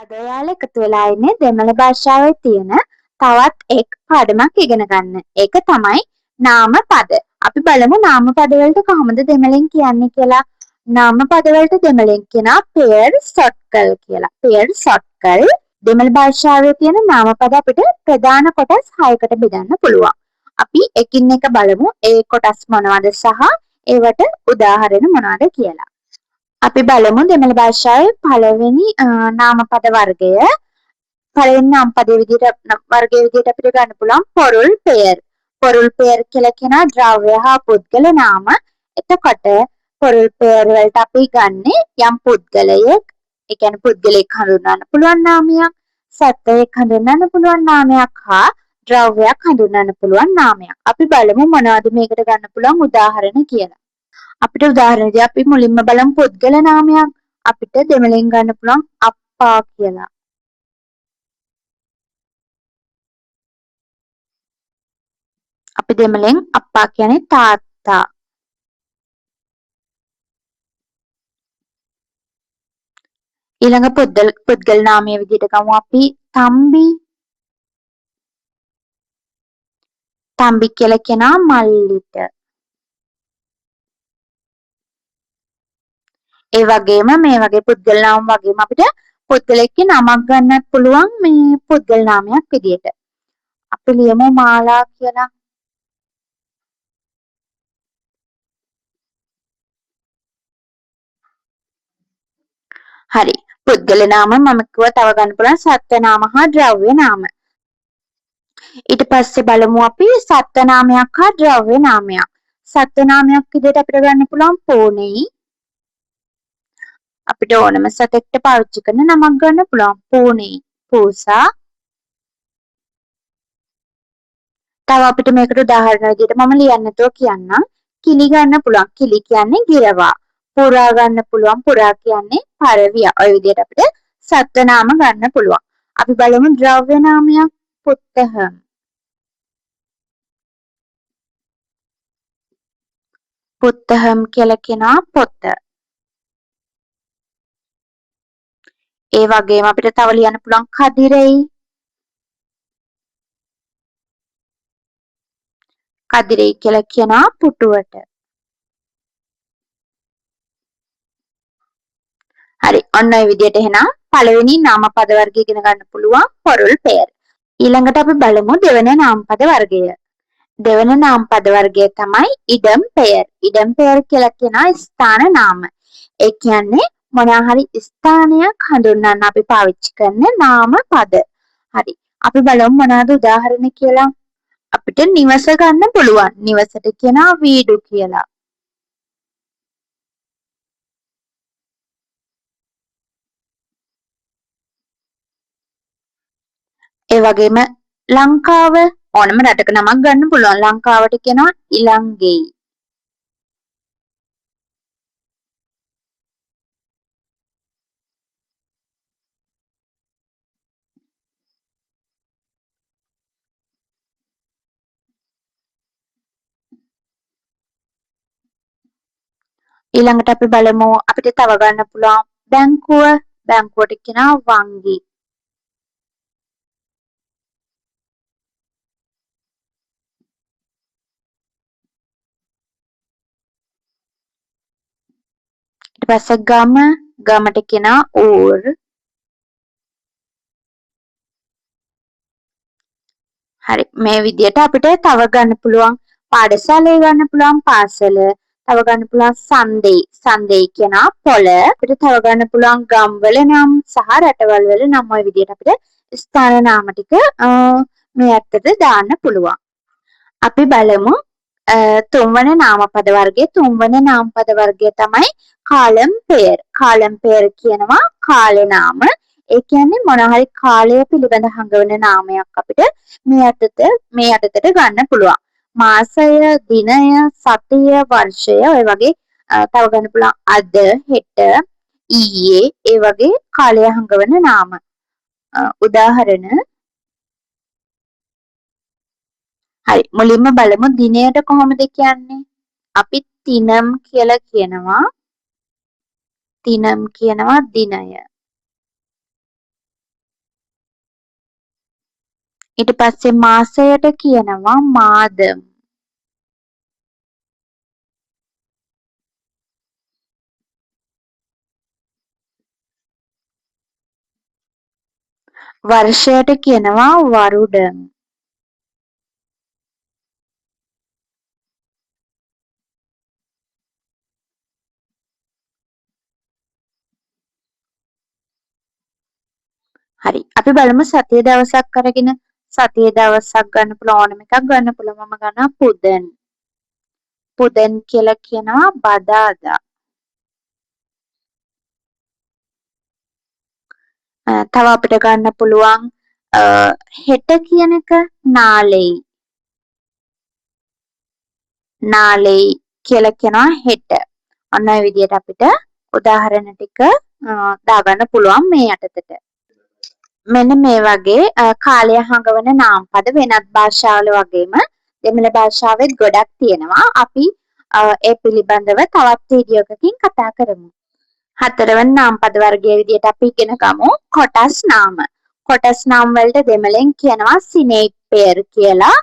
අද ඔයාලා එකතු වෙලා ඉන්නේ දෙමළ භාෂාවේ තියෙන තවත් එක් පාඩමක් ඉගෙන ගන්න. ඒක තමයි නාම පද. අපි බලමු නාම පද වලට කොහොමද දෙමළෙන් කියන්නේ කියලා. නාම පද වලට දෙමළෙන් කියනවා පෙර් සොට්කල් කියලා. පෙර් සොට්කල් දෙමළ භාෂාවේ තියෙන නාම පද අපිට ප්‍රධාන කොටස් 6කට බෙදන්න පුළුවන්. අපි එකින් එක බලමු ඒ කොටස් මොනවද සහ ඒවට උදාහරණ මොනවද කියලා. අපි බලමු දෙමළ භාෂාවේ පළවෙනි නාමපද වර්ගය. පළවෙනි නාමපද විදිහට අපිට ගන්න පුළුවන් පොරුල් පෙයර්. පොරුල් පෙයර් කියලා කියන ද්‍රව්‍ය හා පුද්ගල නාම. එතකොට පොරුල් පෙයර් වලට අපි ගන්නේ යම් පුද්ගලයෙක්, ඒ කියන්නේ පුද්ගලයෙක් හඳුන්වන්න පුළුවන් නාමයක්, සත්වයෙක් හඳුන්වන්න පුළුවන් නාමයක් හා ද්‍රව්‍යයක් හඳුන්වන්න පුළුවන් නාමයක්. අපි බලමු මොනවද මේකට ගන්න පුළුවන් උදාහරණ කියලා. අපිට උදාහරණයක් අපි මුලින්ම බලමු පුද්ගල නාමයක්. අපිට දෙමළෙන් ගන්න පුළුවන් අප්පා කියලා. අපි දෙමළෙන් අප්පා කියන්නේ තාත්තා. ඊළඟ පුද්ගල නාමයේ විදිහට ගමු අපි තම්බි. තම්බි කියලා කියනවා මල්ලිට. ඒ වගේම මේ වගේ පුද්ගල නාම වගේම අපිට පුද්ගලෙක්ගේ නමක් ගන්නත් පුළුවන් මේ පුද්ගල නාමයක් විදිහට. අපි ලියමු මාලා කියලා. හරි. පුද්ගල නාම මම කිව්වා තව ගන්න පුළුවන් සත්ත්ව නාම හා ද්‍රව්‍ය නාම. ඊට පස්සේ බලමු අපි සත්ත්ව නාමයක් හා ද්‍රව්‍ය නාමයක්. සත්ත්ව නාමයක් විදිහට අපිට ගන්න පුළුවන් පෝනෙයි. අපිට ඕනම සතෙක්ට පාවිච්චි කරන නමක් ගන්න පුළුවන් පෝනෙයි, පූසා. තව අපිට මේකට උදාහරණ විදිහට මම ලියන්න නැතුව කියන්නම්. කිලි ගන්න පුළුවන්. කිලි කියන්නේ ගිරවා. පුරා ගන්න පුළුවන්. පුරා කියන්නේ පරවිය. ඔය විදිහට අපිට සත්ත්ව නාම ගන්න පුළුවන්. අපි බලමු ද්‍රව්‍ය නාමයක් පුත්තහම්. පුත්තහම් කියලා කියනවා පොත. ඒ වගේම අපිට තව ලියන්න පුළුවන් කදිරෙයි. කදිරෙයි කියලා කියනවා පුටුවට. හරි. ඔන්න ඔය විදිහට එහෙනම් පළවෙනි නාමපද වර්ගය ඉගෙන ගන්න පුළුවන් පොරුල් පෙයර්. ඊළඟට අපි බලමු දෙවන නාමපද වර්ගය. දෙවන නාමපද වර්ගය තමයි ඉඩම් පෙයර්. ඉඩම් පෙයර් කියලා කියනවා ස්ථාන නාම. ඒ කියන්නේ මොනවා හරි ස්ථානයක් හඳුන්වන්න අපි පාවිච්චි කරන නාම පද. හරි. අපි බලමු මොනවද උදාහරණ කියලා. අපිට නිවස ගන්න පුළුවන්. නිවසට කියනවා වීඩු කියලා. ඒ වගේම ලංකාව ඕනම රටක නමක් ගන්න පුළුවන්. ලංකාවට කියනවා ඉලංගෙයි. ඊළඟට අපි බලමු අපිට තව ගන්න පුළුවන් බැංකුව. බැංකුවට කියනවා වංගි. ඊට පස්සේ ගම. ගමට කියනවා ඌර්. හරි. මේ විදිහට අපිට තව ගන්න පුළුවන් පාඨශාලය ගන්න පුළුවන් පාසල. තව ගන්න පුළුවන් සන්දේ. සන්දේ කියනවා පොළ. අපිට තව ගන්න පුළුවන් ගම්වල නම් සහ රටවල් වල නම් ওই විදිහට අපිට ස්ථාන නාම ටික මේ ඇත්තට දාන්න පුළුවන්. අපි බලමු තුන්වන නාමපද වර්ගය. තුන්වන නාමපද වර්ගය තමයි කාලම් පෙයර්. කාලම් පෙයර් කියනවා කාල නාම. ඒ කියන්නේ මොනවා හරි කාලය පිළිබඳ හඟවන නාමයක් අපිට මේ යටතට ගන්න පුළුවන්. මාසය, දිනය, සතිය, වර්ෂය ඔය වගේ තව ගන්න පුළුවන් අද, හෙට, ඊයේ ඒ වගේ කාලය හඟවන නාම. උදාහරණ. හරි. මුලින්ම බලමු දිනයට කොහොමද කියන්නේ. අපි තිනම් කියලා කියනවා. තිනම් කියනවා දිනය. ඊට පස්සේ මාසයට කියනවා මාදම්. වර්ෂයට කියනවා වරුඩම්. හරි. අපි බලමු සතිය දවසක් අරගෙන සතිය දවසක් ගන්න පුළුවන් ඕනම එකක් ගන්න පුළුවන්. මම ගන්නවා පුදන්. පුදන් කියලා කියනවා බදාදා. තව අපිට ගන්න පුළුවන් හෙට කියන එක නාලෙයි. නාලෙයි කියලා කියනවා හෙට. අන්න ඔය විදිහට අපිට උදාහරණ ටික දාගන්න පුළුවන් මේ යටතට. මෙන්න මේ වගේ කාලය හඟවන නාමපද වෙනත් භාෂාවල වගේම දෙමළ භාෂාවෙත් ගොඩක් තියෙනවා. අපි ඒ පිළිබඳව තවත් වීඩියෝ එකකින් කතා කරමු. හතරවන නාමපද වර්ගයේ විදිහට අපි ඉගෙන ගමු කොටස් නාම. කොටස් නාම වලට දෙමළෙන් කියනවා සිනේප්පෙයර් කියලා.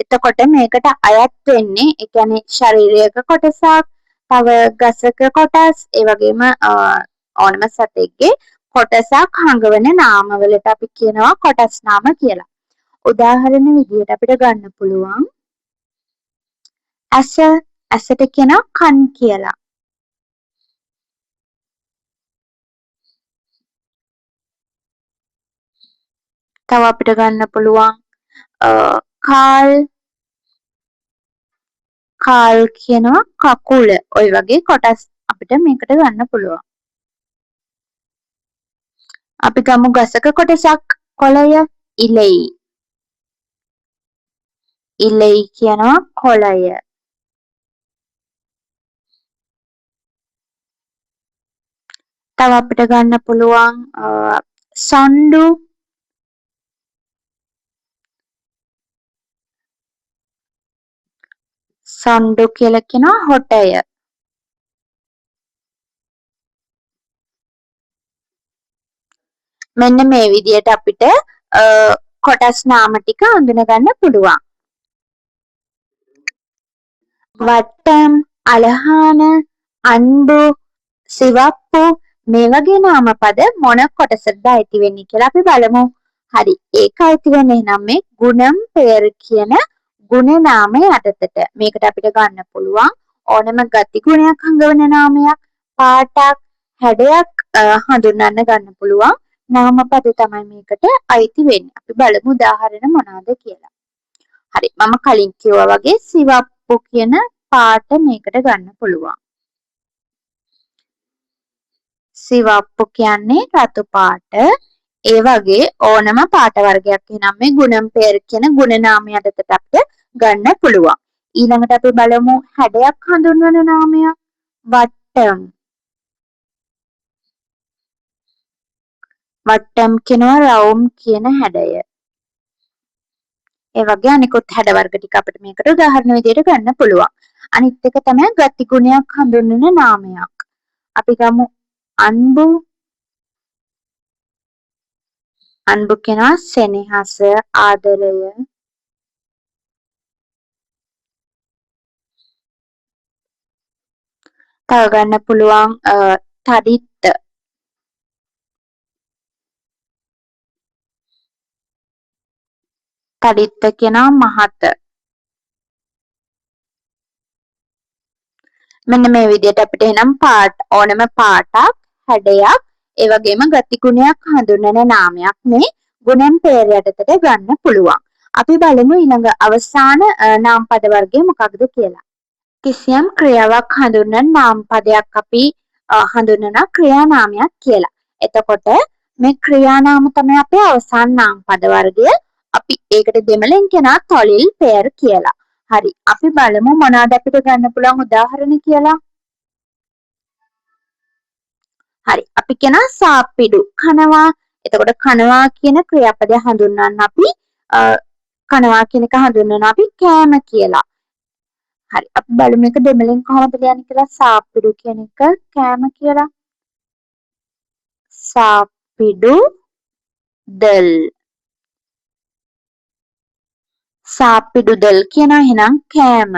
එතකොට මේකට අයත් වෙන්නේ ඒ කියන්නේ ශරීරයක කොටසක්, තව ගසක කොටස්, ඒ වගේම ඕනම සතෙක්ගේ කොටසක් හඟවන නාමවලට අපි කියනවා කොටස් නාම කියලා. උදාහරණ විදිහට අපිට ගන්න පුළුවන් ඇසට කියනවා කන් කියලා. තව අපිට ගන්න පුළුවන් කාල් කියනවා කකුල. ඔය වගේ කොටස් අපිට මේකට ගන්න පුළුවන්. අපි ගමු ගසක කොටසක් කොළය ඉලෙයි. ඉලෙයි කියනවා කොළය. තව අපිට ගන්න පුළුවන් සොණ්ඩු. සොණ්ඩු කියලා කියනවා හොටය. මෙන්න මේ විදිහට අපිට කොටස් නාම ටික හඳුනා ගන්න පුළුවන්. වට්ටම්, අලහාන, අන්බු, සිවප්පු මේ වගේ නාමපද මොන කොටසටද අයිති වෙන්නේ කියලා අපි බලමු. හරි. ඒක අයිති වෙන්නේ නම් මේ ගුණම් පෙයර් කියන ගුණ නාමය යටතට. මේකට අපිට ගන්න පුළුවන් ඕනම ගති ගුණයක් හංගවන නාමයක්, පාටක්, හැඩයක් හඳුන්වන්න ගන්න පුළුවන් නාමපද තමයි මේකට අයිති වෙන්නේ. අපි බලමු උදාහරණ මොනවාද කියලා. හරි. මම කලින් කිව්වා වගේ සිවප්පු කියන පාට මේකට ගන්න පුළුවන්. සිවප්පු කියන්නේ රතු පාට. ඒ වගේ ඕනම පාට වර්ගයක් එහෙනම් මේ ගුණම් පෙයර් කියන ගුණ නාමය යටතට අපිට ගන්න පුළුවන්. ඊළඟට අපි බලමු හැඩයක් හඳුන්වන නාමයක් වට්ටම්. වට්ටම් කියනවා රවුම් කියන හැඩය. ඒ වගේ අනිකුත් හැඩ වර්ග ටික අපිට මේකට උදාහරණ විදිහට ගන්න පුළුවන්. අනිත් එක තමයි ගති ගුණයක් හඳුන්වන නාමයක්. අපි ගමු අන්බු. අන්බු කියනවා සෙනෙහස, ආදරය. තව ගන්න පුළුවන් තදිත්ත. තදිත්ත කියනවා මහත. මෙන්න මේ විදිහට අපිට එනම් ඕනම පාටක්, හැඩයක්, ඒ වගේම ගති ගුණයක් හඳුන්වන නාමයක් මේ ගුණම් පෙයර් යටතට ගන්න පුළුවන්. අපි බලමු ඊළඟ අවසාන නාමපද වර්ගය මොකක්ද කියලා. කිසියම් ක්‍රියාවක් හඳුන්වන නාමපදයක් අපි හඳුන්වන ක්‍රියානාමයක් කියලා. එතකොට මේ ක්‍රියානාම තමයි අපේ අවසාන නාමපද වර්ගය. අපි ඒකට දෙමළෙන් කියනවා තොලිල් පෙයර් කියලා. හරි. අපි බලමු මොනවාද අපිට ගන්න පුළුවන් උදාහරණ කියලා. හරි. අපි කියනවා සාප්පිඩු කනවා. එතකොට කනවා කියන ක්‍රියාපදය හඳුන්වන්න අපි කනවා කියන එක හඳුන්වනවා අපි කෑම කියලා. හරි. අපි බලමු මේක දෙමළෙන් කොහොමද ලියන්නේ කියලා. සාප්පිඩු කියන එක කෑම කියලා. සාප්පිඩු දල්. සාප්පිඩුදල් කියනවා එහෙනම් කෑම.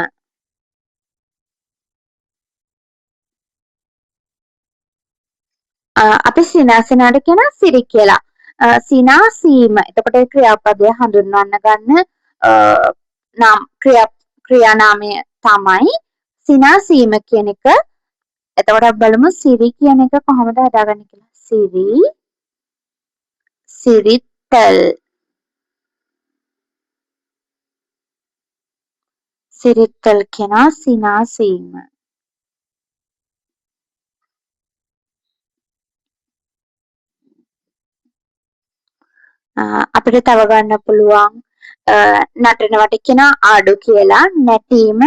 අපි සිනාසෙනාට කියන සිරි කියලා. සිනාසීම. එතකොට ක්‍රියාපදය හඳුන්වන්න ගන්න නම් ක්‍රියානාමය තමයි සිනාසීම කියන එක. එතකොට අපි බලමු සිරි කියන එක කොහොමද හදාගන්නේ කියලා. සිරි, සිරිතල්. සිරිතල් කියනවා සිනාසීම. අපිට තව ගන්න පුළුවන් නටනවට කියන ආඩු කියලා. නැටීම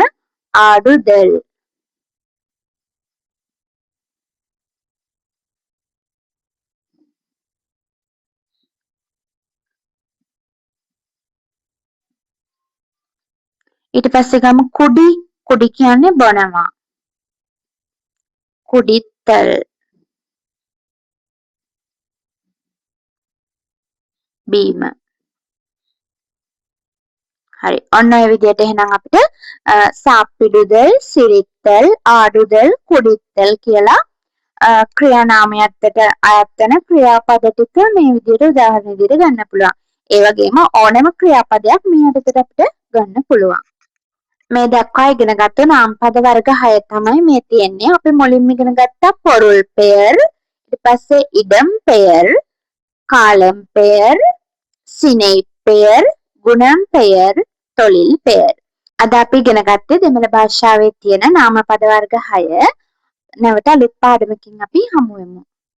ආඩුදල්. ඊට පස්සේ ගමු කුඩි. කුඩි කියන්නේ බොනවා. කුඩිත්තල්. බීම. හරි. ඔන්න ඔය විදිහට එහෙනම් අපිට සාප්පිඩුදල්, සිරිත්තල්, ආඩුදල්, කුඩිත්තල් කියලා ක්‍රියානාමයන්ට අයත් වෙන ක්‍රියාපද ටික මේ විදිහට උදාහරණ විදිහට ගන්න පුළුවන්. ඒ වගේම ඕනෑම ක්‍රියාපදයක් මේ යටතට අපිට ගන්න පුළුවන්. මේ දක්වා ඉගෙනගත්තු නාමපද වර්ග 6 තමයි මේ තියෙන්නේ. අපි මුලින්ම ඉගෙන ගත්තා පොරුල් පෙයර්, ඊට පස්සේ ඉඩම් පෙයර්, කාලම් පෙයර්, සිනෙයි පෙයර්, ගුණම් පෙයර්, තොලිල් පෙයර්. අද අපි ඉගෙන ගත්තේ දෙමළ භාෂාවේ තියෙන නාමපද වර්ග 6. නැවත අලුත් පාඩමකින් අපි හමු වෙමු.